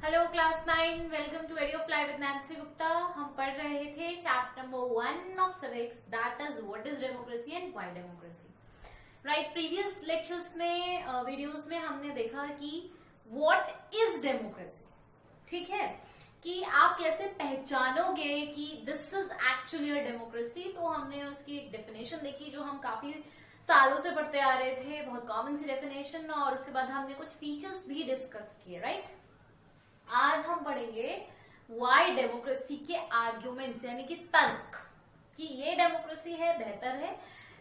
Hello class 9, welcome to video apply with Nancy Gupta. हम पढ़ रहे थे chapter number 1 of civics, that is what is democracy and why democracy. Right, previous lectures में videos में हमने देखा कि व्हाट इज डेमोक्रेसी, ठीक है, कि आप कैसे पहचानोगे कि this is actually a democracy. तो हमने उसकी डेफिनेशन देखी जो हम काफी सालों से पढ़ते आ रहे थे, बहुत कॉमन सी डेफिनेशन, और उसके बाद हमने कुछ फीचर्स भी डिस्कस किए। राइट, आज हम पढ़ेंगे वाई डेमोक्रेसी के आर्ग्यूमेंट्स, यानी कि तर्क, कि ये डेमोक्रेसी है, बेहतर है,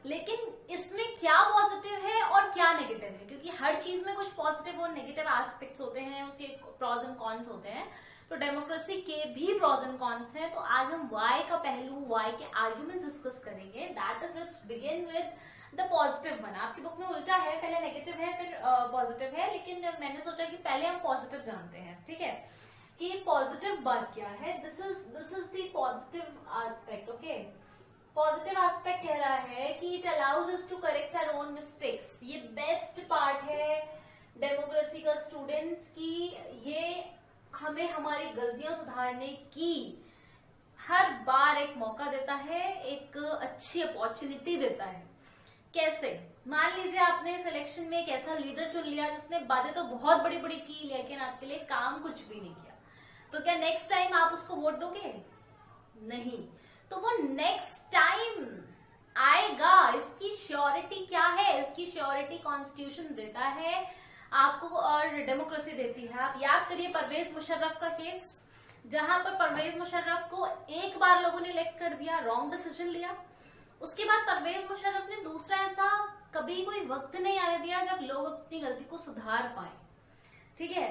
लेकिन इसमें क्या पॉजिटिव है और क्या नेगेटिव है, क्योंकि हर चीज में कुछ पॉजिटिव और नेगेटिव एस्पेक्ट्स होते हैं, उसके प्रॉज एंड कॉन्स होते हैं। तो डेमोक्रेसी के भी प्रॉज एंड कॉन्स हैं। तो आज हम वाई का पहलू, वाई के आर्ग्यूमेंट्स डिस्कस करेंगे। That is, let's begin with the positive one. आपकी बुक में उल्टा है, पहले नेगेटिव है फिर पॉजिटिव है, लेकिन मैंने सोचा कि पहले हम पॉजिटिव जानते हैं, ठीक है, कि पॉजिटिव बात क्या है। This is the positive aspect. Okay, positive aspect कह रहा है कि it allows us to correct our own mistakes. ये बेस्ट पार्ट है डेमोक्रेसी का स्टूडेंट्स, की ये हमें हमारी गलतियां सुधारने की हर बार एक मौका देता है, एक अच्छी अपॉर्चुनिटी देता है। कैसे? मान लीजिए आपने सिलेक्शन में एक ऐसा लीडर चुन लिया जिसने बातें तो बहुत बड़ी बड़ी की, लेकिन आपके लिए काम कुछ भी नहीं किया, तो क्या नेक्स्ट टाइम आप उसको वोट दोगे? नहीं। तो वो नेक्स्ट टाइम आएगा, इसकी श्योरिटी क्या है? इसकी श्योरिटी कॉन्स्टिट्यूशन देता है आपको और डेमोक्रेसी देती है। आप याद करिए परवेज मुशर्रफ का केस, जहां पर परवेज मुशर्रफ को एक बार लोगों ने इलेक्ट कर दिया, रॉन्ग डिसीजन लिया। उसके बाद परवेज मुशर्रफ ने दूसरा ऐसा कभी कोई वक्त नहीं आने दिया जब लोग अपनी गलती को सुधार पाए, ठीक है।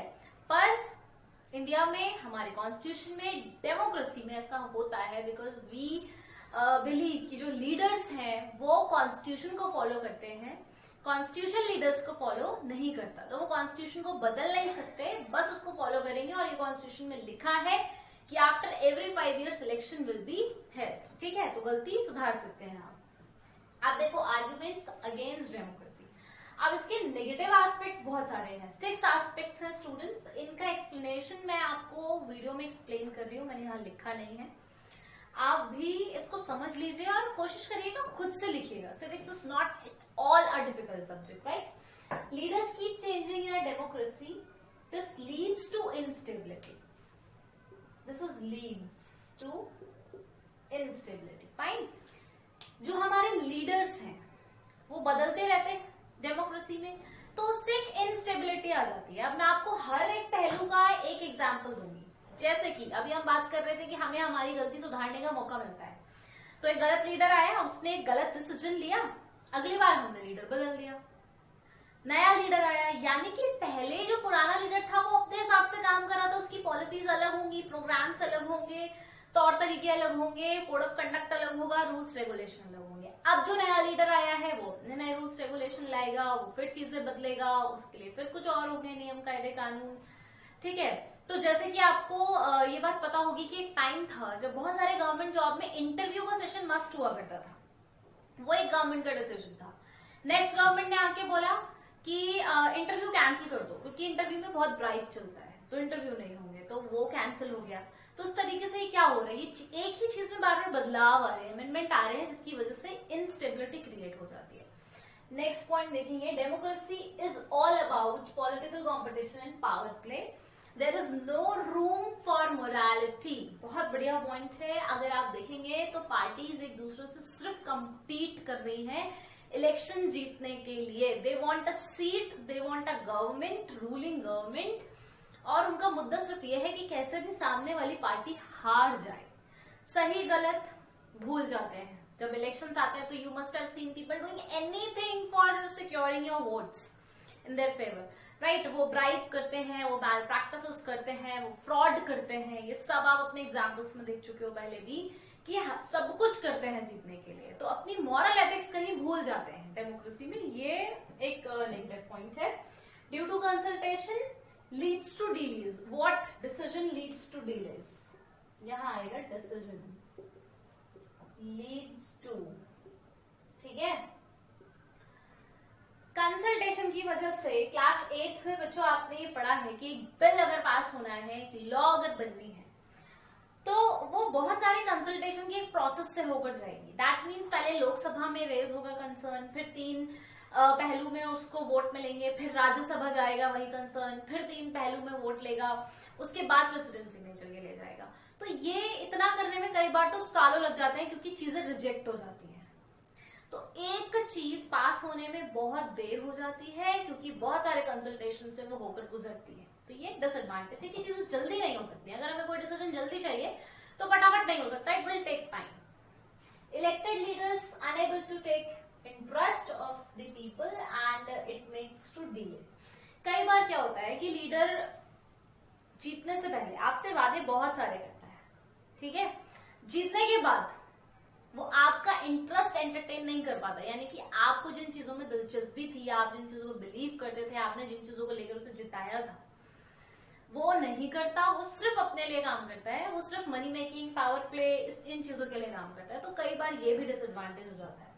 पर इंडिया में, हमारे कॉन्स्टिट्यूशन में, डेमोक्रेसी में ऐसा होता है बिकॉज वी बिलीव कि जो लीडर्स हैं वो कॉन्स्टिट्यूशन को फॉलो करते हैं, कॉन्स्टिट्यूशन लीडर्स को फॉलो नहीं करता। तो वो कॉन्स्टिट्यूशन को बदल नहीं सकते, बस उसको फॉलो करेंगे। और ये कॉन्स्टिट्यूशन में लिखा है कि after every 5 years election will be held, ठीक है, तो गलती सुधार सकते हैं आप। अब देखो आर्ग्यूमेंट्स अगेंस्ट डेमोक्रेसी। अब इसके नेगेटिव एस्पेक्ट्स बहुत सारे हैं, 6 एस्पेक्ट्स हैं स्टूडेंट्स। इनका एक्सप्लेनेशन मैं आपको वीडियो में एक्सप्लेन कर रही हूँ, मैंने यहाँ लिखा नहीं है। आप भी इसको समझ लीजिए और कोशिश करिएगा खुद से लिखिएगा। Civics is not at all a difficult subject, right. Leaders keep changing in a democracy, this leads to instability. This is leads to instability. Fine. जो हमारे लीडर्स हैं वो बदलते रहते हैं डेमोक्रेसी में, तो उससे एक इनस्टेबिलिटी आ जाती है। अब मैं आपको हर एक पहलू का एक एग्जांपल दूंगी। जैसे कि अभी हम बात कर रहे थे कि हमें हमारी गलती सुधारने का मौका मिलता है। तो एक गलत लीडर आया, उसने एक गलत डिसीजन लिया, अगली बार हमने लीडर बदल दिया, नया लीडर आया, यानी कि पहले जो पुराना लीडर था वो अपने हिसाब से काम कर रहा था, उसकी पॉलिसीज अलग होंगी, प्रोग्राम्स अलग होंगे, तौर तरीके अलग होंगे, कोड ऑफ कंडक्ट अलग होगा, रूल्स रेगुलेशन अलग होंगे। अब जो नया लीडर आया है वो अपने नए रूल्स रेगुलेशन लाएगा, वो फिर चीजें बदलेगा, उसके लिए फिर कुछ और होंगे नियम कायदे कानून, ठीक है। तो जैसे कि आपको ये बात पता होगी कि एक टाइम था जब बहुत सारे गवर्नमेंट जॉब में इंटरव्यू का सेशन मस्ट हुआ करता था, वो एक गवर्नमेंट का डिसीजन था। नेक्स्ट गवर्नमेंट ने आके बोला कि इंटरव्यू कैंसिल कर दो, क्योंकि इंटरव्यू में बहुत ब्राइट चलता है, तो इंटरव्यू नहीं होंगे, तो वो कैंसिल हो गया। तो उस तरीके से क्या हो रहा है, एक ही चीज में बार बार बदलाव आ रहे हैं, अमेंडमेंट आ रहे हैं, जिसकी वजह से इनस्टेबिलिटी क्रिएट हो जाती है। नेक्स्ट पॉइंट देखेंगे, democracy is all about political competition and power play, there is no room for morality. बहुत बढ़िया पॉइंट है। अगर आप देखेंगे तो पार्टीज एक दूसरे से सिर्फ कम्पीट कर रही है इलेक्शन जीतने के लिए। They want a seat, they want a government, ruling government, और उनका मुद्दा सिर्फ यह है कि कैसे भी सामने वाली पार्टी हार जाए। सही गलत भूल जाते हैं जब इलेक्शंस आते हैं। तो you must have seen people doing anything for securing your votes in their favour, right. वो ब्राइब करते हैं, वो मैल प्रैक्टिसेस करते हैं, वो फ्रॉड करते हैं। ये सब आप अपने एग्जाम्पल्स में देख चुके हो पहले भी, कि सब कुछ करते हैं जीतने के लिए, तो अपनी मॉरल एथिक्स कहीं भूल जाते हैं डेमोक्रेसी में। ये एक नेगेटिव पॉइंट है। Due to consultation leads to delays. What decision leads to delays? यहां आएगा डिसीजन लीड्स टू, ठीक है। कंसल्टेशन की वजह से क्लास 8 में बच्चों आपने ये पढ़ा है कि बिल अगर पास होना है, लॉ अगर बननी है, तो वो बहुत सारे कंसल्टेशन के एक प्रोसेस से होकर जाएगी। दैट मीन्स पहले लोकसभा में रेज होगा कंसर्न, फिर 3 पहलू में उसको वोट मिलेंगे, फिर राज्यसभा जाएगा वही कंसर्न, फिर 3 पहलू में वोट लेगा, उसके बाद प्रेसिडेंट सिग्नेचर के ले जाएगा। तो ये इतना करने में कई बार तो सालों लग जाते हैं क्योंकि चीजें रिजेक्ट हो जाती हैं। तो एक चीज पास होने में बहुत देर हो जाती है क्योंकि बहुत सारे कंसल्टेशन से वो होकर गुजरती है। तो ये डिसएडवांटेज है कि चीजें जल्दी नहीं हो सकती। अगर हमें कोई डिसीजन जल्दी चाहिए तो फटाफट नहीं हो सकता, it will take time. Elected leaders enable to take interest of the people and it makes to delay. कई बार क्या होता है कि लीडर जीतने से पहले आपसे वादे बहुत सारे करता है, ठीक है, जीतने के बाद वो आपका इंटरेस्ट एंटरटेन नहीं कर पाता, यानी कि आपको जिन चीजों में दिलचस्पी थी, आप जिन चीजों को बिलीव करते थे, आपने जिन चीजों को लेकर उसे जिताया था, वो नहीं करता। वो सिर्फ अपने लिए काम करता है, वो सिर्फ मनी मेकिंग, पावर प्ले, इन चीजों के लिए काम करता है। तो कई बार ये भी डिसएडवांटेज हो जाता है।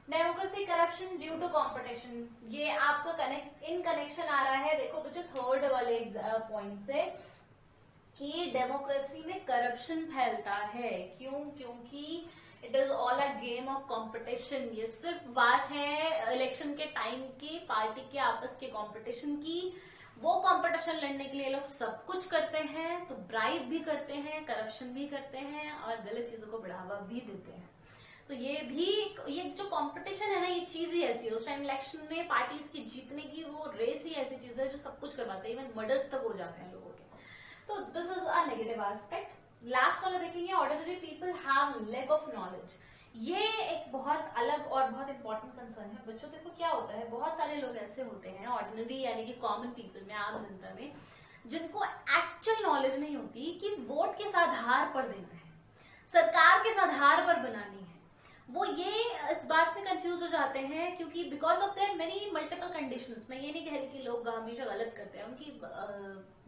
Democracy corruption due to competition, ये आपको इन कनेक्शन आ रहा है। देखो बच्चों, थर्ड वाले पॉइंट से कि डेमोक्रेसी में करप्शन फैलता है। क्यों? क्योंकि it is all a game of competition. ये सिर्फ बात है इलेक्शन के टाइम की, पार्टी के आपस के कंपटीशन की। वो कंपटीशन लड़ने के लिए लोग सब कुछ करते हैं, तो ब्राइब भी करते हैं, करप्शन भी करते हैं और गलत चीजों को बढ़ावा भी देते हैं। तो ये जो कंपटीशन है ना, ये चीज ही ऐसी है। उस टाइम इलेक्शन में पार्टीज की जीतने की वो रेस ही ऐसी चीज है जो सब कुछ करवाते हैं, इवन मर्डर्स तक हो जाते हैं लोगों के। तो this is a negative aspect. Last वाला देखेंगे, ordinary people have lack of knowledge. ये एक बहुत अलग और बहुत इंपॉर्टेंट कंसर्न है। बच्चों देखो क्या होता है, बहुत सारे लोग ऐसे होते हैं ऑर्डिनरी यानी कि कॉमन पीपल में, आम जनता में, जिनको एक्चुअल नॉलेज नहीं होती कि वोट किस आधार पर देना है, सरकार किस आधार पर बनानी है। वो ये इस बात में कंफ्यूज हो जाते हैं क्योंकि because of their many multiple conditions. मैं ये नहीं कह रही कि लोग हमेशा गलत करते हैं, उनकी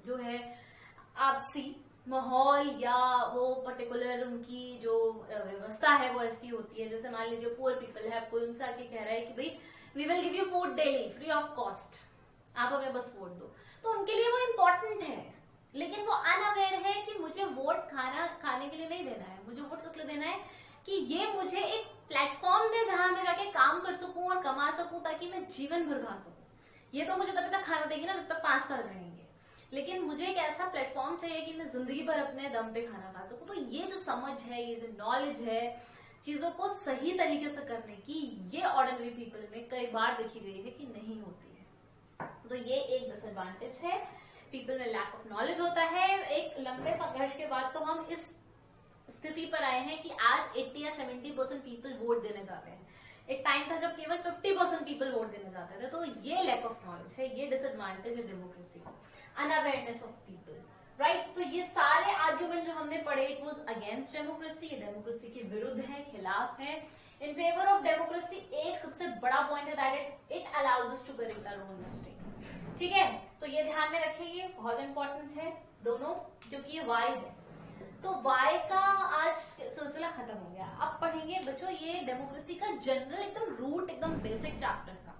जो है आपसी माहौल या वो पर्टिकुलर उनकी जो व्यवस्था है वो ऐसी होती है। जैसे मान लीजिए पुअर पीपल है, कोई उनसे आके कह रहा है कि भाई we will give you food daily free of cost, आप हमें बस वोट दो, तो उनके लिए वो इम्पोर्टेंट है। लेकिन वो अनअवेयर है कि मुझे वोट खाने के लिए नहीं देना है, मुझे वोट किस लिए देना है कि ये मुझे एक प्लेटफॉर्म दे जहां मैं जाके काम कर सकूं और कमा सकूं ताकि मैं जीवन भर खा सकूं। ये तो मुझे तभी तक खाना देगी ना जब तक 5 साल रहेंगे, लेकिन मुझे एक ऐसा प्लेटफॉर्म चाहिए कि मैं जिंदगी भर अपने दम पे खाना खा सकूं। तो ये जो समझ है, ये जो नॉलेज है चीजों को सही तरीके से करने की, ये ऑर्डिनरी पीपल में कई बार देखी गई है कि नहीं होती है। तो ये एक डिसएडवांटेज है, पीपल में लैक ऑफ नॉलेज होता है। एक लंबे संघर्ष के बाद तो हम इस स्थिति पर आए हैं कि आज 80 या 70% पीपल वोट देने जाते हैं। एक टाइम था जब केवल 50% पीपल वोट देने जाते थे। तो ये लैक ऑफ नॉलेज है, ये डिसएडवांटेज है डेमोक्रेसी का, अनअवेयरनेस ऑफ पीपल, राइट। सो ये सारे आर्ग्यूमेंट जो हमने पढ़े, इट वाज अगेंस्ट डेमोक्रेसी, ये डेमोक्रेसी के विरुद्ध है, खिलाफ है। इन फेवर ऑफ डेमोक्रेसी एक सबसे बड़ा पॉइंट है that it allows us to correct our own mistake, ठीक है। तो ये ध्यान में रखिए, बहुत इंपॉर्टेंट है दोनों, क्योंकि ये वाई है। तो वाई का आज सिलसिला खत्म हो गया। अब पढ़ेंगे बच्चों ये डेमोक्रेसी का जनरल एकदम रूट, एकदम बेसिक चैप्टर था,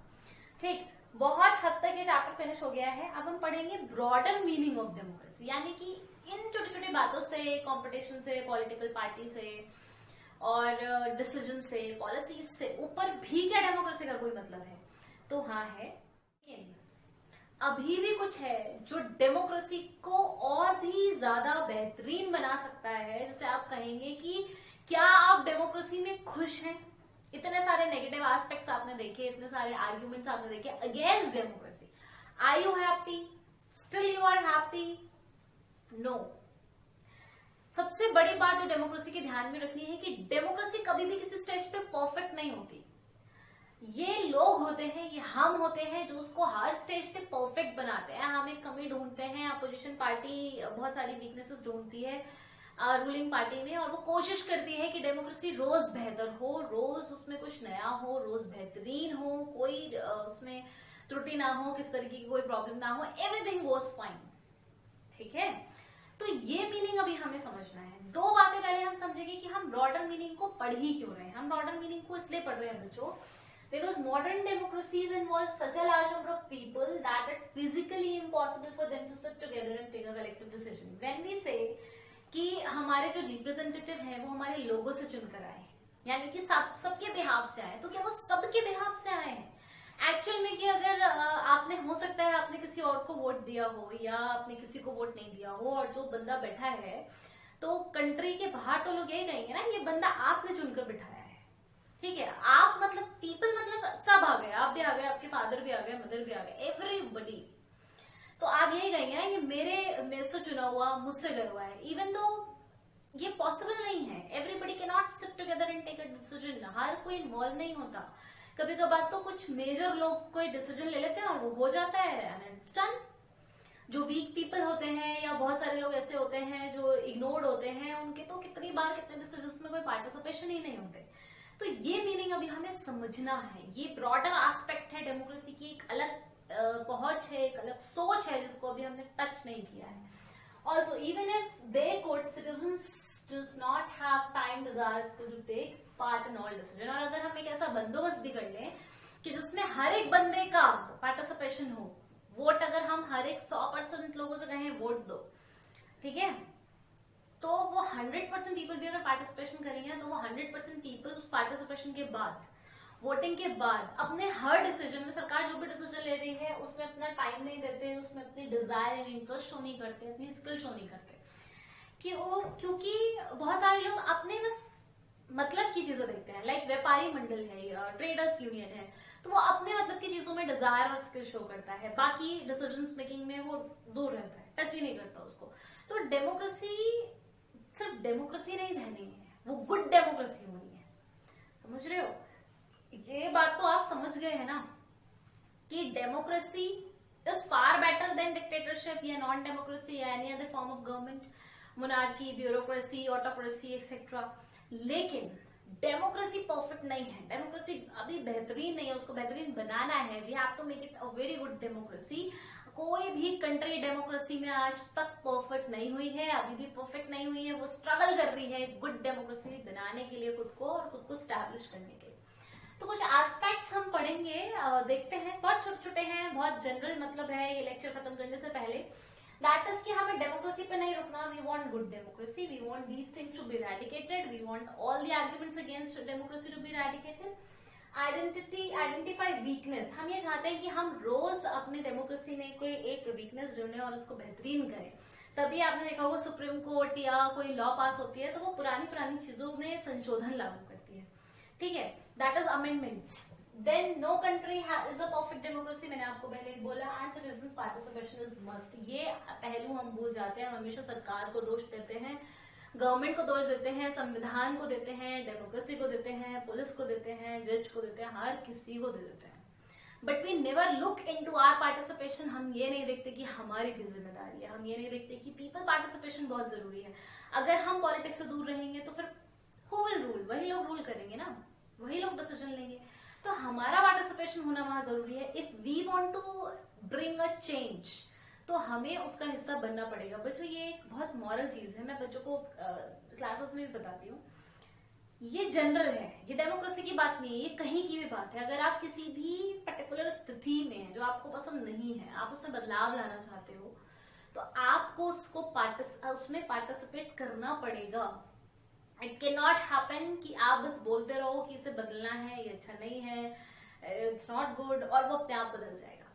ठीक। बहुत हद तक ये चैप्टर फिनिश हो गया है। अब हम पढ़ेंगे ब्रॉडर मीनिंग ऑफ डेमोक्रेसी, यानी कि इन छोटी छोटी बातों से, कंपटीशन से, पॉलिटिकल पार्टी से और डिसीजन से, पॉलिसीज से ऊपर भी क्या डेमोक्रेसी का कोई मतलब है? तो हाँ है, लेकिन अभी भी कुछ है जो डेमोक्रेसी को और भी ज्यादा बेहतरीन बना सकता है। जैसे आप कहेंगे कि क्या आप डेमोक्रेसी में खुश हैं? इतने सारे नेगेटिव एस्पेक्ट्स आपने देखे, इतने सारे आर्ग्यूमेंट्स आपने देखे against democracy. Are you happy? Still you are happy? No. सबसे बड़ी बात जो डेमोक्रेसी के ध्यान में रखनी है कि डेमोक्रेसी कभी भी किसी स्टेज पे परफेक्ट नहीं होती। ये लोग होते हैं, ये हम होते हैं जो उसको हर स्टेज पे परफेक्ट बनाते हैं। हम एक कमी ढूंढते हैं, अपोजिशन पार्टी बहुत सारी वीकनेसेस ढूंढती है रूलिंग पार्टी में, और वो कोशिश करती है कि डेमोक्रेसी रोज बेहतर हो, रोज उसमें कुछ नया हो, रोज बेहतरीन हो, कोई उसमें त्रुटि ना हो, किस तरीके की कोई प्रॉब्लम ना हो, एवरीथिंग गोज फाइन, ठीक है। तो ये मीनिंग अभी हमें समझना है। दो बातें पहले हम समझेंगे कि हम ब्रॉडर मीनिंग को पढ़ ही क्यों रहे हैं। हम ब्रॉडर मीनिंग को इसलिए पढ़ रहे हैं बच्चों because modern democracies involve such a large number of people that it's physically impossible for them to sit together and take a collective decision. When we say कि हमारे जो रिप्रेजेंटेटिव हैं वो हमारे लोगों से चुनकर आए, यानी कि सबके बिहाफ से आए, तो क्या वो सबके बिहाफ से आए हैं? एक्चुअल में कि अगर आपने, हो सकता है आपने किसी और को वोट दिया हो या आपने किसी को वोट नहीं दिया हो, और जो बंदा बैठा है तो कंट्री के बाहर तो लोग यही कहेंगे ना, ये बंदा आपने चुनकर बिठाया है, ठीक है? आप मतलब पीपल, मतलब सब आ गए, आप भी आ गए, आपके फादर भी आ गए, मदर भी आ गए, एवरीबडी, तो आप यही कहेंगे ना, ये मेरे से चुना हुआ, मुझसे करवा है, इवन दो ये पॉसिबल नहीं है। Everybody can not sit together and take a decision, हर कोई इन्वॉल्व नहीं होता। कभी कभार तो कुछ मेजर लोग कोई डिसीजन ले लेते हैं और वो हो जाता है एंड इट्स डन। जो वीक पीपल होते हैं या बहुत सारे लोग ऐसे होते हैं जो इग्नोर्ड होते हैं, उनके तो कितनी बार कितने डिसीजंस में कोई पार्टिसिपेशन ही नहीं होते। तो ये मीनिंग अभी हमें समझना है, ये ब्रॉडर एस्पेक्ट है डेमोक्रेसी की, एक अलग पहुंच है, एक अलग सोच है जिसको अभी हमने टच नहीं किया है। Also even if they could, citizens does not have time, desire, skill to take part in all decision। और अगर हम एक ऐसा बंदोबस्त भी कर लें कि जिसमें हर एक बंदे का पार्टिसिपेशन हो, वोट अगर हम हर एक 100% लोगों से कहें वोट दो, ठीक है, तो वो 100% पीपल भी अगर पार्टिसिपेशन करेंगे तो वो 100% पीपल उस पार्टिसिपेशन के बाद, वोटिंग के बाद, अपने हर डिसीजन में, सरकार जो भी डिसीजन ले रही है उसमें अपना टाइम नहीं देते, उसमें अपनी डिजायर एंड इंटरेस्ट शो नहीं करते, अपनी स्किल शो नहीं करते, कि वो, क्योंकि बहुत सारे लोग अपने बस मतलब की चीजें देखते हैं, लाइक व्यापारी मंडल है, ट्रेडर्स यूनियन है, तो वो अपने मतलब की चीजों में डिजायर और स्किल शो करता है, बाकी डिसीजंस मेकिंग में वो दूर रहता है, टच ही नहीं करता उसको। तो डेमोक्रेसी सिर्फ डेमोक्रेसी नहीं रहनी है, वो गुड डेमोक्रेसी होनी है, समझ रहे हो? ये बात तो आप समझ गए हैं ना कि democracy is far better than dictatorship या नॉन डेमोक्रेसी या any other form of government, monarchy, bureaucracy, autocracy etcetera. लेकिन डेमोक्रेसी परफेक्ट नहीं है, डेमोक्रेसी अभी बेहतरीन नहीं है, उसको बेहतरीन बनाना है। We have to make it a very good democracy. कोई भी कंट्री डेमोक्रेसी में आज तक परफेक्ट नहीं हुई है, अभी भी परफेक्ट नहीं हुई है, वो स्ट्रगल कर रही है गुड डेमोक्रेसी बनाने के लिए, खुद को और खुद को स्टैब्लिश करने के लिए। तो कुछ एस्पेक्ट्स हम पढ़ेंगे, देखते हैं, बहुत छोटे छोटे हैं, बहुत जनरल मतलब है ये लेक्चर खत्म करने से पहले। That is कि हमें डेमोक्रेसी पे नहीं रुकना, we want good democracy, we want these things to be eradicated, we want all the arguments against democracy to be eradicated. Identify weakness, हम ये चाहते हैं कि हम रोज अपने डेमोक्रेसी में कोई एक वीकनेस ढूंढें और उसको बेहतरीन करें। तभी आपने देखा होगा सुप्रीम कोर्ट या कोई लॉ पास होती है तो वो पुरानी चीजों में संशोधन लागू करती है, ठीक है, that is amendments. Then no country is a perfect democracy, मैंने आपको पहले ही बोला, and citizens participation is must। ये पहलू हम भूल जाते हैं, हमेशा सरकार को दोष देते हैं, गवर्नमेंट को दोष देते हैं, संविधान को देते हैं, डेमोक्रेसी को देते हैं, पुलिस को देते हैं, जज को देते हैं, हर किसी को दे देते हैं। But we never look into our participation. हम ये नहीं देखते कि हमारी भी जिम्मेदारी है, हम ये नहीं देखते कि पीपल पार्टिसिपेशन बहुत जरूरी है। अगर हम पॉलिटिक्स से दूर रहेंगे तो फिर हु विल रूल? वही लोग रूल करेंगे ना, वही लोग डिसीजन लेंगे। तो हमारा पार्टिसिपेशन होना वहां जरूरी है। If we want to bring a change तो हमें उसका हिस्सा बनना पड़ेगा। बच्चों ये एक बहुत मॉरल चीज है, मैं बच्चों को क्लासेस में भी बताती हूँ। ये जनरल है, ये डेमोक्रेसी की बात नहीं है, ये कहीं की भी बात है। अगर आप किसी भी पर्टिकुलर स्थिति में है जो आपको पसंद नहीं है, आप उसमें बदलाव लाना चाहते हो, तो आपको उसमें पार्टिसिपेट करना पड़ेगा। इट कैन नॉट हैपन कि आप बस बोलते रहो कि इसे बदलना है, ये अच्छा नहीं है, इट्स नॉट गुड, और वो अपने आप बदल जाएगा।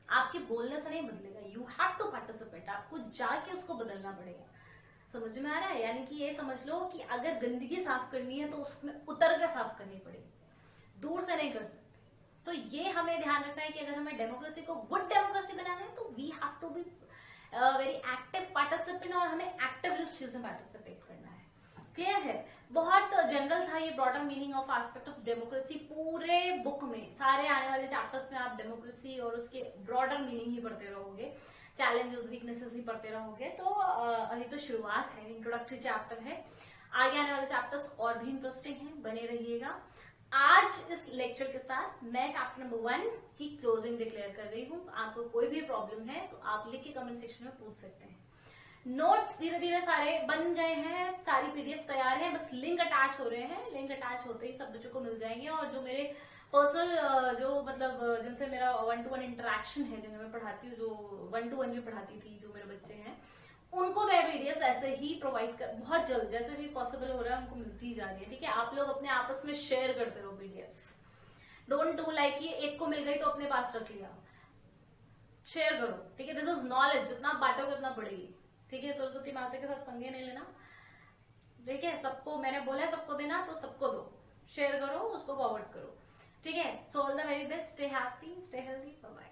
आपके बोलने से नहीं बदलेगा, यू हैव टू पार्टिसिपेट, आपको जाके उसको बदलना पड़ेगा। समझ में आ रहा है? यानी कि ये समझ लो कि अगर गंदगी साफ करनी है तो उसमें उतर के साफ करनी पड़ेगी, दूर से नहीं कर सकते। तो ये हमें ध्यान रखना है कि अगर हमें डेमोक्रेसी को गुड डेमोक्रेसी बनाना है तो we have to be very active participant, और हमें एक्टिवली उस चीज में पार्टिसिपेट करना है। क्लियर है? बहुत जनरल था ये broader meaning of aspect of democracy. पूरे बुक में, सारे आने वाले चैप्टर्स में आप डेमोक्रेसी और उसके ब्रॉडर मीनिंग ही पढ़ते रहोगे, चैलेंजेस वीकनेसेस ही पढ़ते रहोगे। तो अभी तो शुरुआत है, इंट्रोडक्टरी चैप्टर है, आगे आने वाले चैप्टर्स और भी इंटरेस्टिंग हैं, बने रहिएगा। आज इस लेक्चर के साथ मैं चैप्टर नंबर 1 की क्लोजिंग डिक्लेयर कर रही हूँ। आपको कोई भी प्रॉब्लम है तो आप लिख के कमेंट सेक्शन में पूछ सकते हैं। नोट्स धीरे धीरे सारे बन गए हैं, सारी पीडीएफ तैयार है, बस लिंक अटैच हो रहे हैं। लिंक अटैच होते ही सब बच्चों को मिल जाएंगे। और जो मेरे पर्सनल जो मतलब जिनसे मेरा 1-to-1 इंटरेक्शन है, जिन्हें मैं पढ़ाती हूँ, जो 1-to-1 भी पढ़ाती थी, जो मेरे बच्चे हैं, उनको मैं पीडीएफ ऐसे ही प्रोवाइड कर, बहुत जल्द जैसे भी पॉसिबल हो रहा है उनको मिलती जा रही है। ठीक है, आप लोग अपने आपस में शेयर करते रहो पीडीएफ्स। डोंट डू लाइक ये एक को मिल गई तो अपने पास रख लिया, शेयर करो। ठीक है, दिस इज नॉलेज, जितना बांटोगे उतना बढ़ेगी। ठीक है, सरस्वती माता के साथ पंगे नहीं लेना। ठीक है, सबको मैंने बोला है सबको देना तो सबको दो, शेयर करो, उसको फॉरवर्ड करो। ठीक है, so all the very best, stay happy, stay healthy, bye bye.